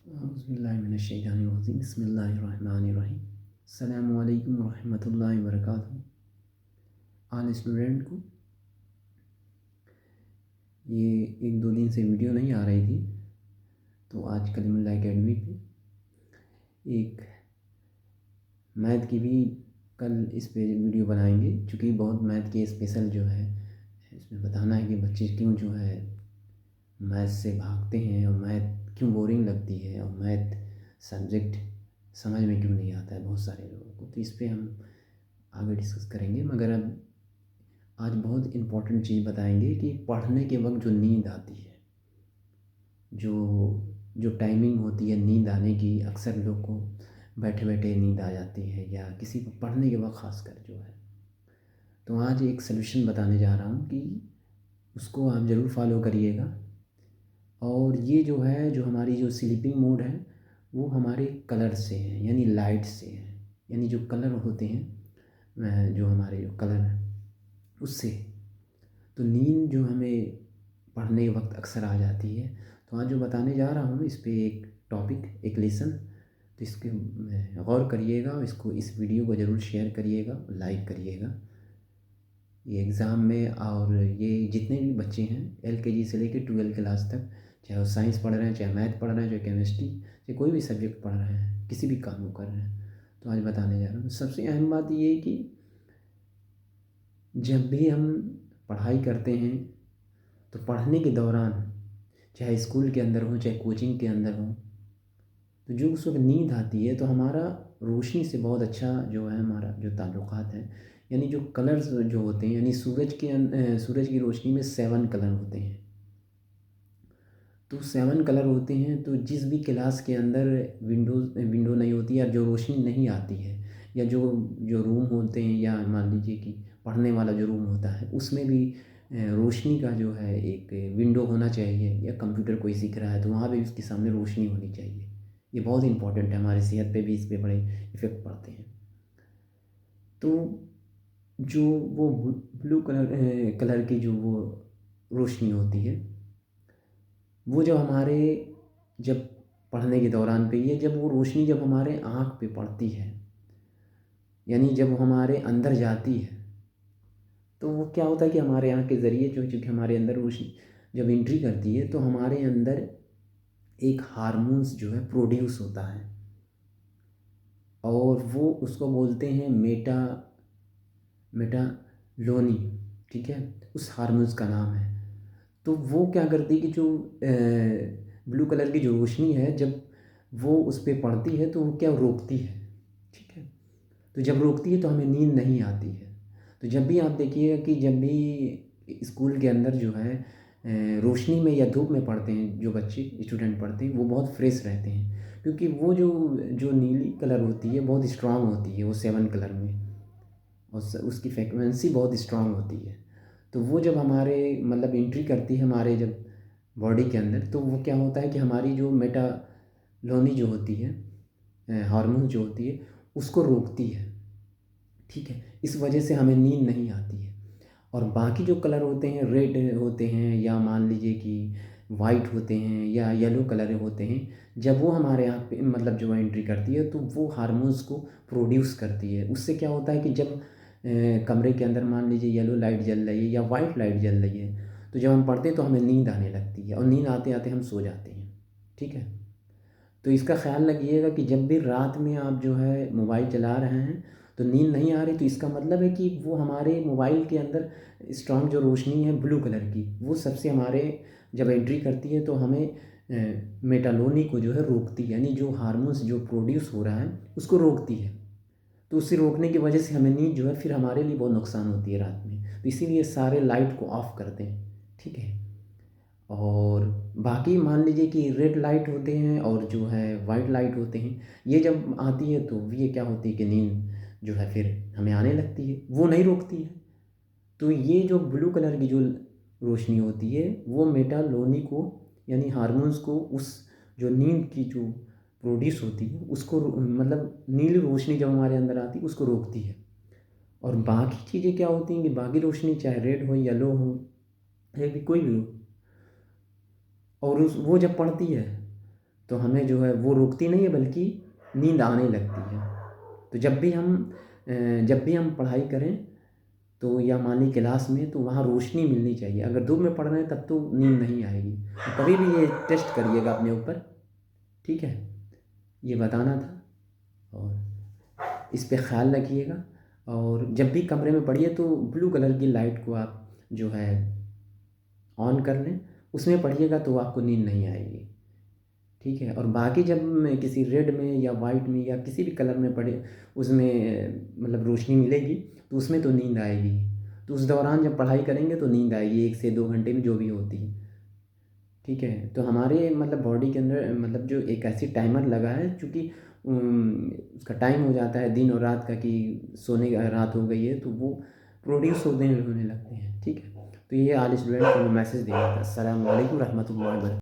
औज़ुबिल्लाहिमिनश्शैतानिर्रजीम बिस्मिल्लाहिर्रहमानिर्रहीम। अस्सलामु अलैकुम वरहमतुल्लाहि वबरकातुहू। ऑल स्टूडेंट को ये एक दो दिन से वीडियो नहीं आ रही थी, तो आज कलीमुल्लाह एकेडमी पे एक मैथ की भी कल इस पे वीडियो बनाएंगे, क्योंकि बहुत मैथ के स्पेशल जो है इसमें बताना है कि बच्चे क्यों जो है मैथ से भागते हैं और मैथ क्यों बोरिंग लगती है और मैथ सब्जेक्ट समझ में क्यों नहीं आता है बहुत सारे लोगों को। तो इस पे हम आगे डिस्कस करेंगे, मगर अब आज बहुत इम्पोर्टेंट चीज़ बताएंगे कि पढ़ने के वक्त जो नींद आती है, जो जो टाइमिंग होती है नींद आने की, अक्सर लोग को बैठे बैठे नींद आ जाती है या किसी को पढ़ने के वक्त ख़ासकर जो है। तो आज एक सलूशन बताने जा रहा हूँ कि उसको आप ज़रूर फॉलो करिएगा। और ये जो है, जो हमारी जो स्लीपिंग मोड है वो हमारे कलर से है, यानी लाइट से है, यानी जो कलर होते हैं, जो हमारे जो कलर हैं उससे। तो नींद जो हमें पढ़ने के वक्त अक्सर आ जाती है। तो आज जो बताने जा रहा हूँ इस पे एक टॉपिक, एक लेसन, तो इसके गौर करिएगा और इसको, इस वीडियो को ज़रूर शेयर करिएगा, लाइक करिएगा। ये एग्ज़ाम में, और ये जितने भी बच्चे हैं LKG से लेकर 12 क्लास तक, चाहे वो साइंस पढ़ रहे हैं, चाहे मैथ पढ़ रहे हैं, चाहे केमिस्ट्री, चाहे कोई भी सब्जेक्ट पढ़ रहे हैं, किसी भी काम को कर रहे हैं, तो आज बताने जा रहा हूँ। सबसे अहम बात ये है कि जब भी हम पढ़ाई करते हैं तो पढ़ने के दौरान, चाहे स्कूल के अंदर हो चाहे कोचिंग के अंदर हो, तो जो उस वक्त नींद आती है तो हमारा रोशनी से बहुत अच्छा जो है हमारा जो ताल्लुकात है, यानी जो कलर्स जो होते हैं, यानी सूरज की रोशनी में 7 कलर होते हैं। तो 7 कलर होते हैं, तो जिस भी क्लास के अंदर विंडो नहीं होती या जो रोशनी नहीं आती है, या जो जो रूम होते हैं, या मान लीजिए कि पढ़ने वाला जो रूम होता है उसमें भी रोशनी का जो है एक विंडो होना चाहिए, या कंप्यूटर कोई सीख रहा है तो वहाँ भी उसके सामने रोशनी होनी चाहिए। ये बहुत इंपॉर्टेंट है, हमारी सेहत पे भी इस पे बड़े इफ़ेक्ट पड़ते हैं। तो जो वो ब्लू कलर की जो वो रोशनी होती है, वो जब हमारे, जब पढ़ने के दौरान पे ये, जब वो रोशनी जब हमारे आँख पे पड़ती है, यानी जब हमारे अंदर जाती है, तो वो क्या होता है कि हमारे आँख के ज़रिए जो, चूँकि हमारे अंदर रोशनी जब एंट्री करती है तो हमारे अंदर एक हार्मोन्स जो है प्रोड्यूस होता है, और वो उसको बोलते हैं मेटालोनी, ठीक है, उस हार्मोन्स का नाम है। तो वो क्या करती है कि जो ब्लू कलर की जो रोशनी है, जब वो उस पे पड़ती है तो वो क्या रोकती है, ठीक है। तो जब रोकती है तो हमें नींद नहीं आती है। तो जब भी आप देखिएगा कि जब भी स्कूल के अंदर जो है रोशनी में या धूप में पढ़ते हैं जो बच्चे स्टूडेंट पढ़ते हैं, वो बहुत फ्रेश रहते हैं, क्योंकि वो जो जो नीली कलर होती है बहुत स्ट्रांग होती है वो 7 कलर में, और उसकी फ्रिक्वेंसी बहुत स्ट्रांग होती है। तो वो जब हमारे मतलब एंट्री करती है हमारे जब बॉडी के अंदर, तो वो क्या होता है कि हमारी जो मेटालोनी जो होती है, हार्मोन जो होती है, उसको रोकती है, ठीक है। इस वजह से हमें नींद नहीं आती है। और बाकी जो कलर होते हैं, रेड होते हैं, या मान लीजिए कि वाइट होते हैं, या येलो कलर होते हैं, जब वो हमारे यहाँ पे मतलब जो एंट्री करती है तो वो हार्मोन्स को प्रोड्यूस करती है। उससे क्या होता है कि जब कमरे के अंदर मान लीजिए येलो लाइट जल रही है या वाइट लाइट जल रही है, तो जब हम पढ़ते हैं तो हमें नींद आने लगती है, और नींद आते आते हम सो जाते हैं, ठीक है। तो इसका ख़्याल रखिएगा कि जब भी रात में आप जो है मोबाइल चला रहे हैं तो नींद नहीं आ रही, तो इसका मतलब है कि वो हमारे मोबाइल के अंदर स्ट्रांग जो रोशनी है ब्लू कलर की, वो सबसे हमारे जब एंट्री करती है तो हमें मेटालोनी को जो है रोकती है, यानी जो हार्मोन्स जो प्रोड्यूस हो रहा है उसको रोकती है। तो उसे रोकने की वजह से हमें नींद जो है फिर हमारे लिए बहुत नुकसान होती है रात में। तो इसीलिए सारे लाइट को ऑफ़ कर दें, ठीक है। और बाकी मान लीजिए कि रेड लाइट होते हैं और जो है वाइट लाइट होते हैं, ये जब आती है तो ये क्या होती है कि नींद जो है फिर हमें आने लगती है, वो नहीं रोकती है। तो ये जो ब्लू कलर की जो रोशनी होती है वो मेटालोनी को, यानी हार्मोन्स को, उस जो नींद की जो प्रोड्यूस होती है उसको मतलब नीली रोशनी जब हमारे अंदर आती है उसको रोकती है। और बाकी चीज़ें क्या होती हैं कि बाकी रोशनी चाहे रेड हो, येलो हो, या भी कोई भी हो, और उस वो जब पड़ती है तो हमें जो है वो रोकती नहीं है बल्कि नींद आने लगती है। तो जब भी हम पढ़ाई करें तो या मान ली क्लास में तो वहाँ रोशनी मिलनी चाहिए। अगर धूप में पढ़ रहे हैं तब तो नींद नहीं आएगी। तो कभी भी ये टेस्ट करिएगा अपने ऊपर, ठीक है? ये बताना था और इस पे ख़्याल रखिएगा। और जब भी कमरे में पढ़िए तो ब्लू कलर की लाइट को आप जो है ऑन कर लें, उसमें पढ़िएगा तो आपको नींद नहीं आएगी, ठीक है? और बाकी जब मैं किसी रेड में या वाइट में या किसी भी कलर में पढ़े उसमें मतलब रोशनी मिलेगी तो उसमें तो नींद आएगी। तो उस दौरान जब पढ़ाई करेंगे तो नींद आएगी 1 से 2 घंटे में जो भी होती है, ठीक है? तो हमारे मतलब बॉडी के अंदर मतलब जो एक ऐसी टाइमर लगा है, चूँकि उसका टाइम हो जाता है दिन और रात का कि सोने का रात हो गई है तो वो प्रोड्यूस होने लगते हैं, ठीक है? तो ये ऑल स्टूडेंट को मैं मैसेज दे रहा था। अस्सलाम वालेकुम रहमतुल्लाहि व बरकातहू।